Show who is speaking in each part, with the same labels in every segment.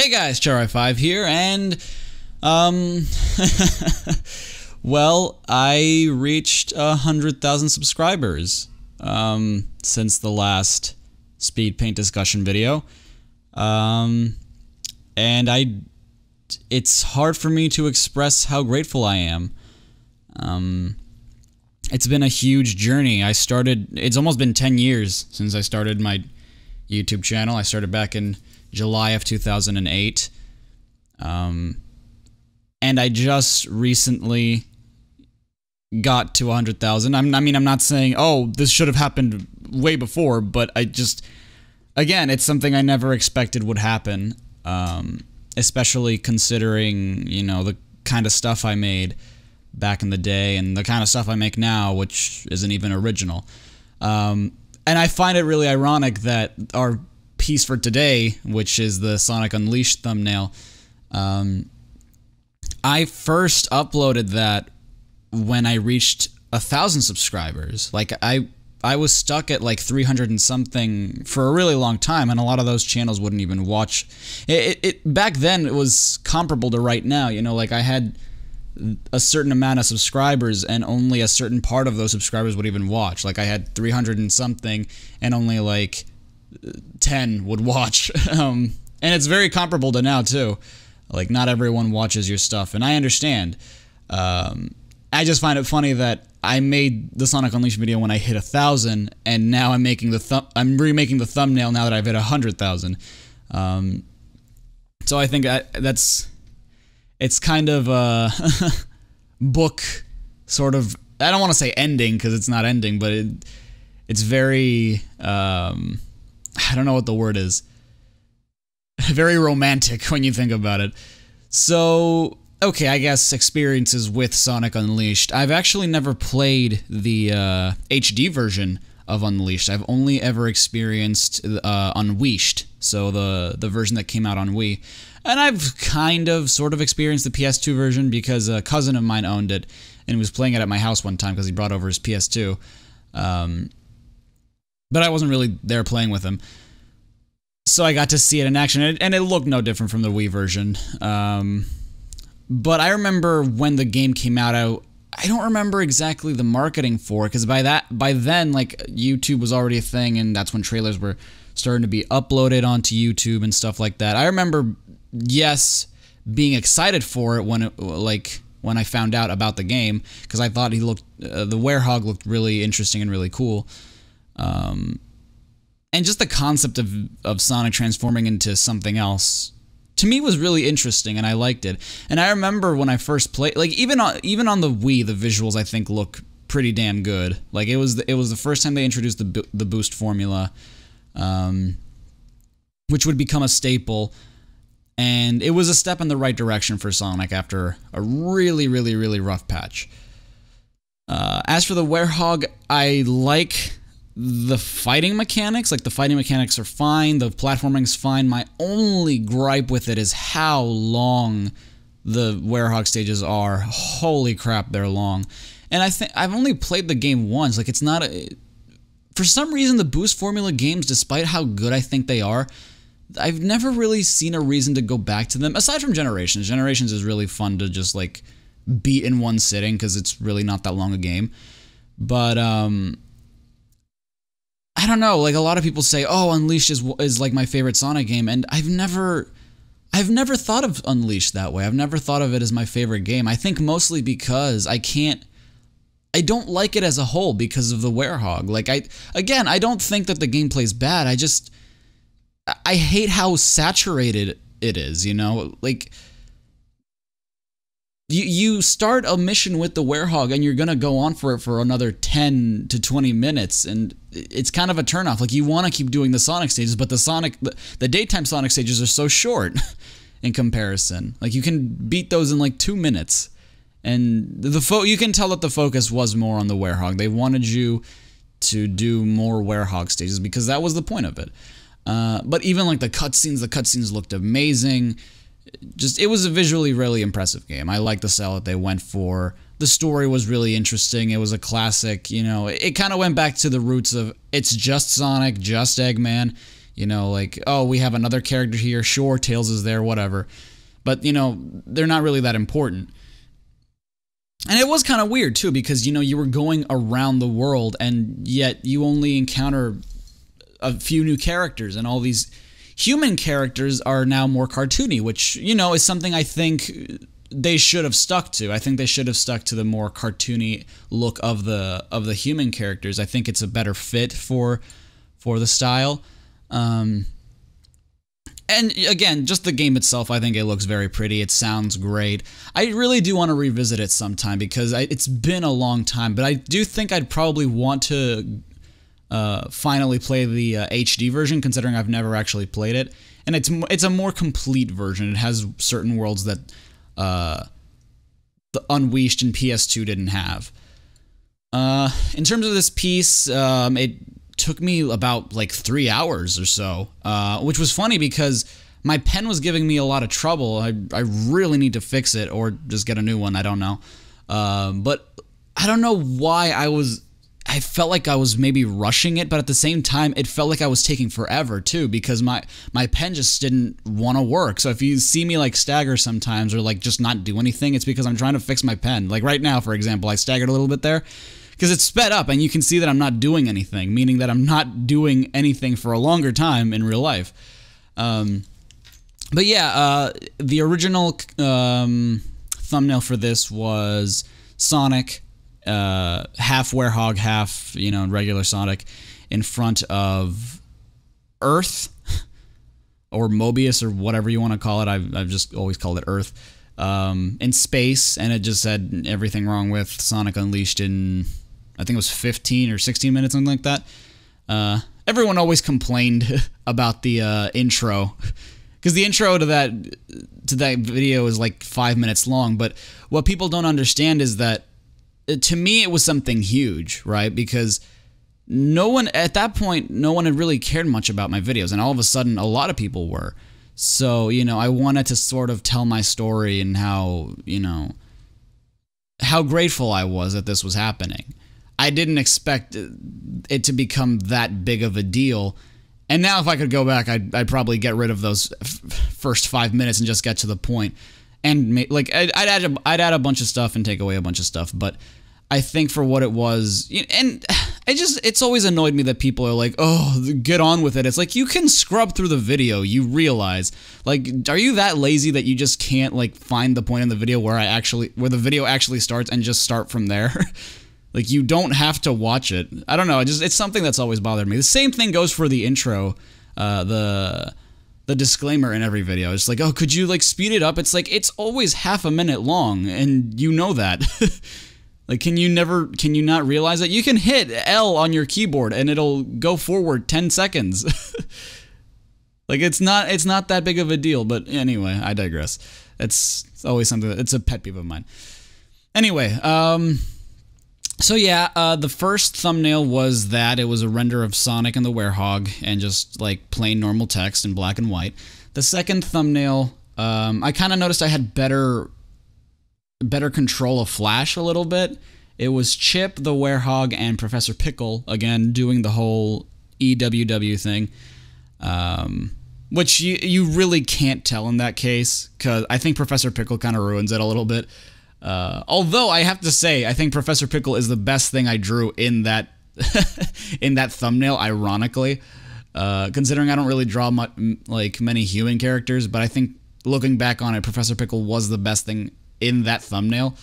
Speaker 1: Hey guys, Charai5 here, and, well, I reached 100,000 subscribers, since the last speed paint discussion video, and it's hard for me to express how grateful I am. It's been a huge journey. It's almost been 10 years since I started my YouTube channel. I started back in July of 2008. And I just recently got to 100,000. I mean, I'm not saying, oh, this should have happened way before, but again, it's something I never expected would happen, especially considering, you know, the kind of stuff I made back in the day and the kind of stuff I make now, which isn't even original. And I find it really ironic that our piece for today, which is the Sonic Unleashed thumbnail, I first uploaded that when I reached 1,000 subscribers. Like, I was stuck at like 300 and something for a really long time, and a lot of those channels wouldn't even watch. Back then, it was comparable to right now, you know, like I had a certain amount of subscribers and only a certain part of those subscribers would even watch. Like I had 300 and something and only like 10 would watch. And it's very comparable to now too. Like not everyone watches your stuff, and I understand. I just find it funny that I made the Sonic Unleashed video when I hit 1,000, and now I'm making I'm remaking the thumbnail now that I've hit 100,000. So I think it's kind of a book sort of, I don't want to say ending because it's not ending, but it's very, I don't know what the word is, very romantic when you think about it. So, okay, I guess experiences with Sonic Unleashed. I've actually never played the HD version of Unleashed. I've only ever experienced Unleashed, so the version that came out on Wii. And I've kind of, sort of experienced the PS2 version because a cousin of mine owned it and was playing it at my house one time because he brought over his PS2. But I wasn't really there playing with him. So I got to see it in action, and it looked no different from the Wii version. But I remember when the game came out, I don't remember exactly the marketing for it, because by then, like, YouTube was already a thing, and that's when trailers were starting to be uploaded onto YouTube and stuff like that. I remember, yes, being excited for it when I found out about the game, because I thought the Werehog looked really interesting and really cool. And just the concept of Sonic transforming into something else, to me, was really interesting, and I liked it. And I remember when I first played, like, even on the Wii, the visuals, I think, look pretty damn good. Like, it was the first time they introduced the boost formula, which would become a staple, and it was a step in the right direction for Sonic after a really, really, really rough patch. As for the Werehog, I like the fighting mechanics. Like, the fighting mechanics are fine, the platforming's fine. My only gripe with it is how long the Werehog stages are. Holy crap, they're long. And I think I've only played the game once. Like, it's not for some reason, the boost formula games, despite how good I think they are, I've never really seen a reason to go back to them, aside from Generations. Generations is really fun to just, like, beat in one sitting, because it's really not that long a game. But, I don't know, like, a lot of people say, oh, Unleashed is like my favorite Sonic game, and I've never thought of Unleashed that way. I've never thought of it as my favorite game. I think mostly because I don't like it as a whole because of the Werehog. Like, again, I don't think that the gameplay's bad, I hate how saturated it is, you know? Like, you start a mission with the Werehog and you're gonna go on for it for another 10 to 20 minutes, and it's kind of a turnoff. Like, you want to keep doing the Sonic stages, but the daytime Sonic stages are so short in comparison. Like, you can beat those in like 2 minutes, and you can tell that the focus was more on the Werehog. They wanted you to do more Werehog stages because that was the point of it. But even like the cutscenes looked amazing. It was a visually really impressive game. I like the style that they went for. The story was really interesting. It was a classic, you know. It kind of went back to the roots of, it's just Sonic, just Eggman. You know, like, oh, we have another character here, sure, Tails is there, whatever. But, you know, they're not really that important. And it was kind of weird, too, because, you know, you were going around the world, and yet you only encounter a few new characters, and all these human characters are now more cartoony, which, you know, is something I think they should have stuck to. I think they should have stuck to the more cartoony look of the human characters. I think it's a better fit for the style. And again, just the game itself, I think it looks very pretty. It sounds great. I really do want to revisit it sometime because it's been a long time, but I do think I'd probably want to finally play the HD version, considering I've never actually played it. And it's a more complete version. It has certain worlds that the Unleashed and PS2 didn't have. In terms of this piece, it took me about like 3 hours or so, which was funny because my pen was giving me a lot of trouble. I really need to fix it or just get a new one. I don't know. But I don't know why I felt like I was maybe rushing it, but at the same time, it felt like I was taking forever too, because my pen just didn't want to work. So if you see me like stagger sometimes or like just not do anything, it's because I'm trying to fix my pen. Like right now, for example, I staggered a little bit there because it's sped up and you can see that I'm not doing anything, meaning that I'm not doing anything for a longer time in real life. But yeah, the original thumbnail for this was Sonic, half Werehog, half, you know, regular Sonic, in front of Earth, or Mobius, or whatever you want to call it. I've just always called it Earth, in space, and it just said everything wrong with Sonic Unleashed in, I think it was 15 or 16 minutes, something like that. Everyone always complained about the intro, because the intro to that video is like 5 minutes long, but what people don't understand is that to me, it was something huge, right? Because at that point, no one had really cared much about my videos, and all of a sudden, a lot of people were. So, you know, I wanted to sort of tell my story and how, you know, how grateful I was that this was happening. I didn't expect it to become that big of a deal, and now if I could go back, I'd probably get rid of those first 5 minutes and just get to the point. And like I'd add a bunch of stuff and take away a bunch of stuff, but I think for what it was, and it's always annoyed me that people are like, oh, get on with it. It's like, you can scrub through the video, you realize. Like, are you that lazy that you just can't like find the point in the video where the video actually starts and just start from there? Like, you don't have to watch it. I don't know, it's something that's always bothered me. The same thing goes for the intro, the disclaimer in every video. It's like, oh, could you like speed it up? It's like, it's always half a minute long, and you know that. Like, can you not realize that? You can hit L on your keyboard and it'll go forward 10 seconds. Like, it's not that big of a deal, but anyway, I digress. It's always something it's a pet peeve of mine. Anyway, so yeah, the first thumbnail was that. It was a render of Sonic and the Werehog and just like plain normal text in black and white. The second thumbnail, I kind of noticed I had better control of Flash a little bit. It was Chip, the Werehog, and Professor Pickle, again, doing the whole EWW thing, which you really can't tell in that case, because I think Professor Pickle kind of ruins it a little bit. Although I have to say, I think Professor Pickle is the best thing I drew in that in that thumbnail, ironically, considering I don't really draw many human characters, but I think looking back on it, Professor Pickle was the best thing in that thumbnail.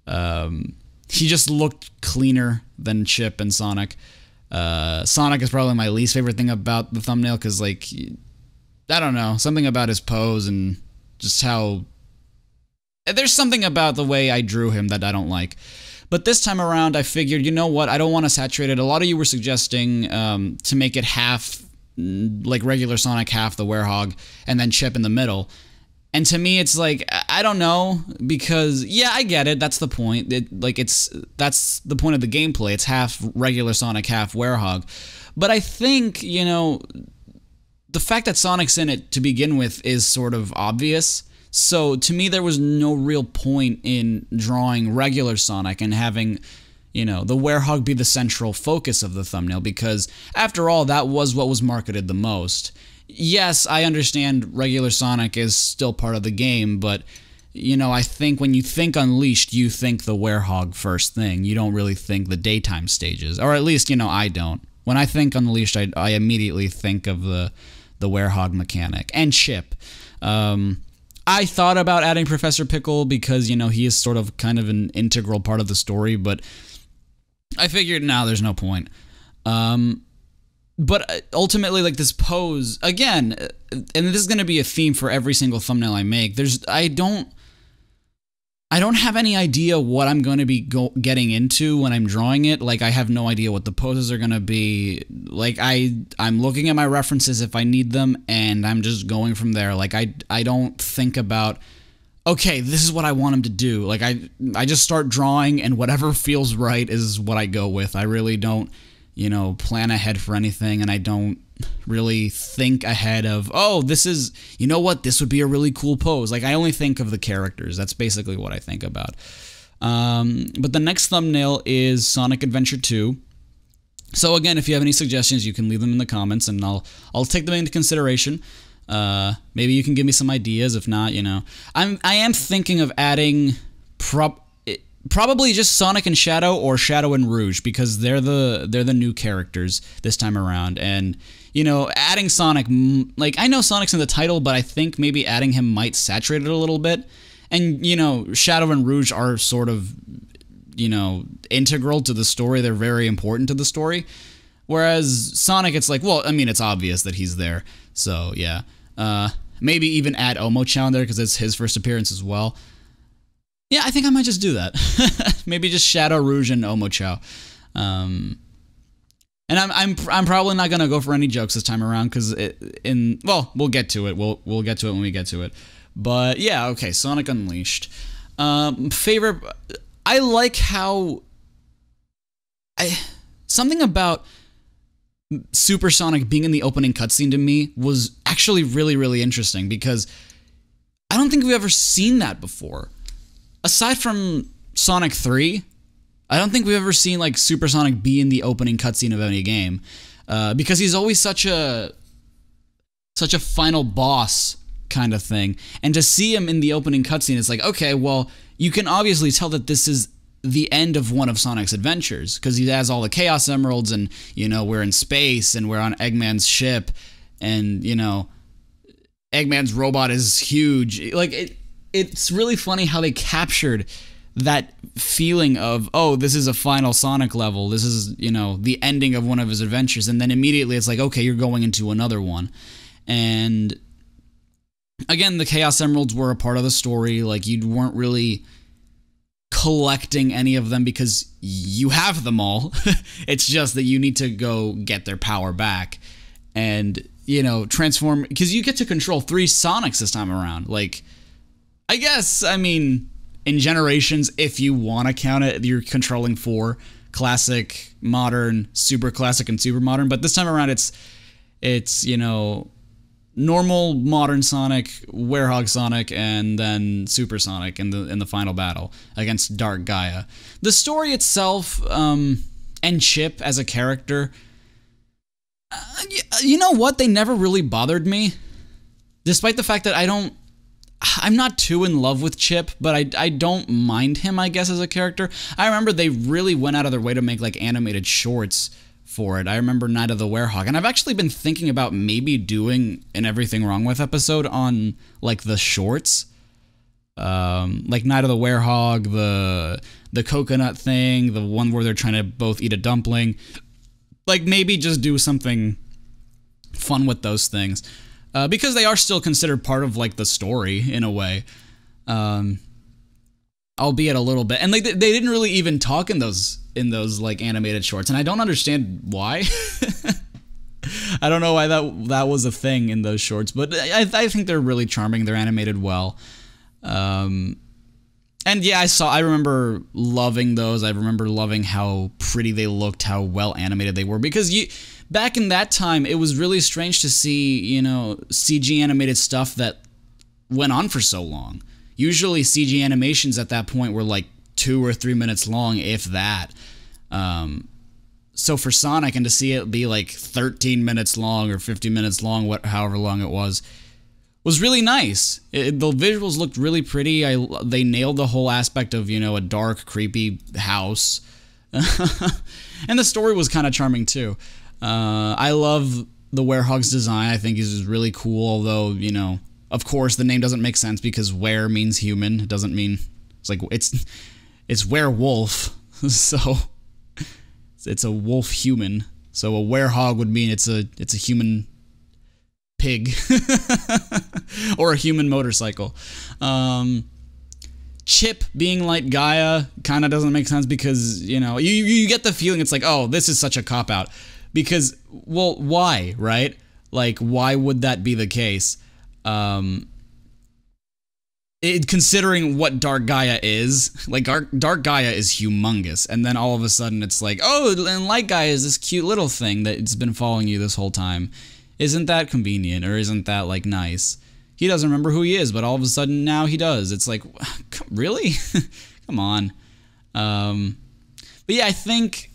Speaker 1: He just looked cleaner than Chip and Sonic. Sonic is probably my least favorite thing about the thumbnail, because like, I don't know, something about his pose and just how... There's something about the way I drew him that I don't like. But this time around, I figured, you know what, I don't want to saturate it. A lot of you were suggesting to make it half, like regular Sonic, half the Werehog, and then Chip in the middle. And to me, it's like, I don't know, because, yeah, I get it, that's the point. That's the point of the gameplay. It's half regular Sonic, half Werehog. But I think, you know, the fact that Sonic's in it to begin with is sort of obvious. So to me, there was no real point in drawing regular Sonic and having, you know, the Werehog be the central focus of the thumbnail, because after all, that was what was marketed the most. Yes, I understand regular Sonic is still part of the game, but, you know, I think when you think Unleashed, you think the Werehog first thing. You don't really think the daytime stages, or at least, you know, I don't. When I think Unleashed, I immediately think of the Werehog mechanic. And Chip. I thought about adding Professor Pickle because, you know, he is sort of kind of an integral part of the story, but I figured, no, there's no point. But ultimately, like, this pose, again, and this is going to be a theme for every single thumbnail I make, I don't have any idea what I'm going to be getting into when I'm drawing it. Like, I have no idea what the poses are going to be. Like, I'm looking at my references if I need them, and I'm just going from there. Like, I don't think about, okay, this is what I want him to do. Like, I just start drawing, and whatever feels right is what I go with. I really don't, you know, plan ahead for anything, and I don't really think ahead of, oh, this is, you know what, this would be a really cool pose. Like, I only think of the characters. That's basically what I think about. But the next thumbnail is Sonic Adventure 2. So again, if you have any suggestions, you can leave them in the comments, and I'll take them into consideration. Maybe you can give me some ideas. If not, you know, I am thinking of adding probably just Sonic and Shadow, or Shadow and Rouge, because they're the new characters this time around. And, you know, adding Sonic, like, I know Sonic's in the title, but I think maybe adding him might saturate it a little bit. And, you know, Shadow and Rouge are sort of, you know, integral to the story. They're very important to the story. Whereas Sonic, it's like, well, I mean, it's obvious that he's there. So, yeah. Maybe even add Omochao in there, because it's his first appearance as well. Yeah, I think I might just do that. Maybe just Shadow, Rouge, and Omochao. And I'm probably not gonna go for any jokes this time around, because well, we'll get to it. We'll get to it when we get to it. But yeah, okay, Sonic Unleashed. Favorite. I like how something about Super Sonic being in the opening cutscene to me was actually really, really interesting, because I don't think we've ever seen that before. Aside from Sonic 3, I don't think we've ever seen, like, Super Sonic be in the opening cutscene of any game, because he's always such a final boss kind of thing. And to see him in the opening cutscene, it's like, okay, well, you can obviously tell that this is the end of one of Sonic's adventures, because he has all the Chaos Emeralds, and, you know, we're in space, and we're on Eggman's ship, and, you know, Eggman's robot is huge. Like, it's really funny how they captured that feeling of, oh, this is a final Sonic level, this is, you know, the ending of one of his adventures, and then immediately it's like, okay, you're going into another one. And again, the Chaos Emeralds were a part of the story. Like, you weren't really collecting any of them because you have them all. It's just that you need to go get their power back and, you know, transform, because you get to control 3 Sonics this time around. Like, I guess, I mean, in Generations, if you want to count it, you're controlling 4: Classic, Modern, Super Classic, and Super Modern. But this time around, it's, you know, normal Modern Sonic, Werehog Sonic, and then Super Sonic in the final battle against Dark Gaia. The story itself, and Chip as a character, you know what? They never really bothered me, despite the fact that I'm not too in love with Chip, but I don't mind him, I guess, as a character. I remember they really went out of their way to make, like, animated shorts for it. I remember Night of the Werehog, and I've actually been thinking about maybe doing an Everything Wrong With episode on, like, the shorts. Like Night of the Werehog, the coconut thing, the one where they're trying to both eat a dumpling. Like, maybe just do something fun with those things. Because they are still considered part of, like, the story, in a way. Albeit a little bit. And, like, they didn't really even talk in those, like, animated shorts, and I don't understand why. I don't know why that was a thing in those shorts, but I think they're really charming. They're animated well. And yeah, I remember loving those. I remember loving how pretty they looked, how well animated they were, because back in that time, it was really strange to see, you know, CG animated stuff that went on for so long. Usually CG animations at that point were like 2 or 3 minutes long, if that. So for Sonic, and to see it be like 13 minutes long or 50 minutes long, however long it was really nice. The visuals looked really pretty. They nailed the whole aspect of, you know, a dark, creepy house. And the story was kind of charming too. I love the Werehog's design. I think he's really cool, although, you know, of course the name doesn't make sense because were means human. It doesn't mean, it's werewolf. So it's a wolf human. So a werehog would mean it's a human pig or a human motorcycle. Chip being like Gaia kind of doesn't make sense because, you know, you get the feeling it's like, oh, this is such a cop-out. Because, well, why, right? Like, why would that be the case? Considering what Dark Gaia is, like, Dark Gaia is humongous, and then all of a sudden it's like, oh, and Light Gaia is this cute little thing that's been following you this whole time. Isn't that convenient, or isn't that, like, nice? He doesn't remember who he is, but all of a sudden now he does. It's like, really? Come on. But yeah, I think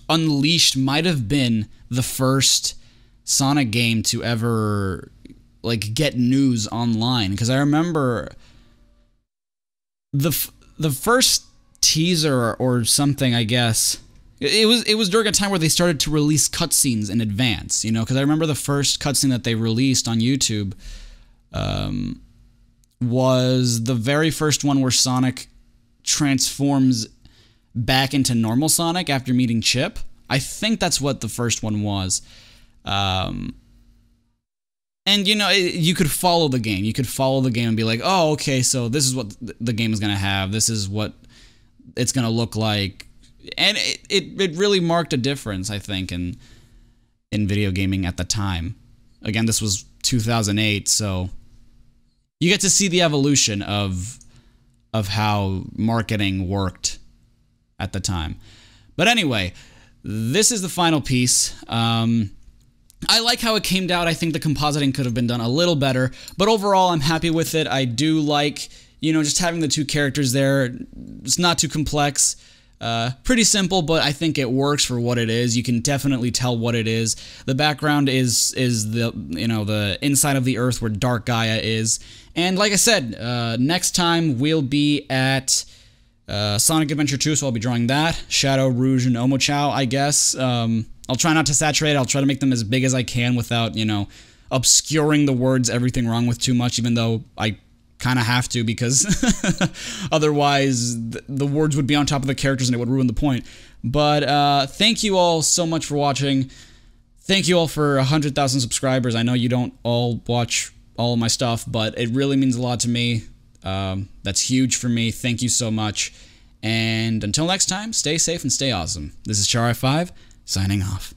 Speaker 1: Unleashed might have been the first Sonic game to ever, like, get news online, because I remember the first teaser or something, I guess. It was during a time where they started to release cutscenes in advance, you know, because I remember the first cutscene that they released on YouTube was the very first one where Sonic transforms back into normal Sonic after meeting Chip. I think that's what the first one was. And, you know, you could follow the game. You could follow the game and be like, oh, okay, so this is what the game is going to have. This is what it's going to look like. And it really marked a difference, I think, in video gaming at the time. Again, this was 2008, so you get to see the evolution of how marketing worked at the time. But anyway, this is the final piece. I like how it came out. I think the compositing could have been done a little better, but overall I'm happy with it. I do like, you know, just having the two characters there. It's not too complex. Pretty simple, but I think it works for what it is. You can definitely tell what it is. The background is the, you know, the inside of the Earth where Dark Gaia is. And like I said, next time we'll be at Sonic Adventure 2, so I'll be drawing that. Shadow, Rouge, and Omochao, I guess. I'll try not to saturate. I'll try to make them as big as I can without, you know, obscuring the words Everything Wrong With too much, even though I kind of have to, because otherwise the words would be on top of the characters and it would ruin the point. But thank you all so much for watching. Thank you all for 100,000 subscribers. I know you don't all watch all of my stuff, but it really means a lot to me. That's huge for me. Thank you so much. And until next time, stay safe and stay awesome. This is Char5, signing off.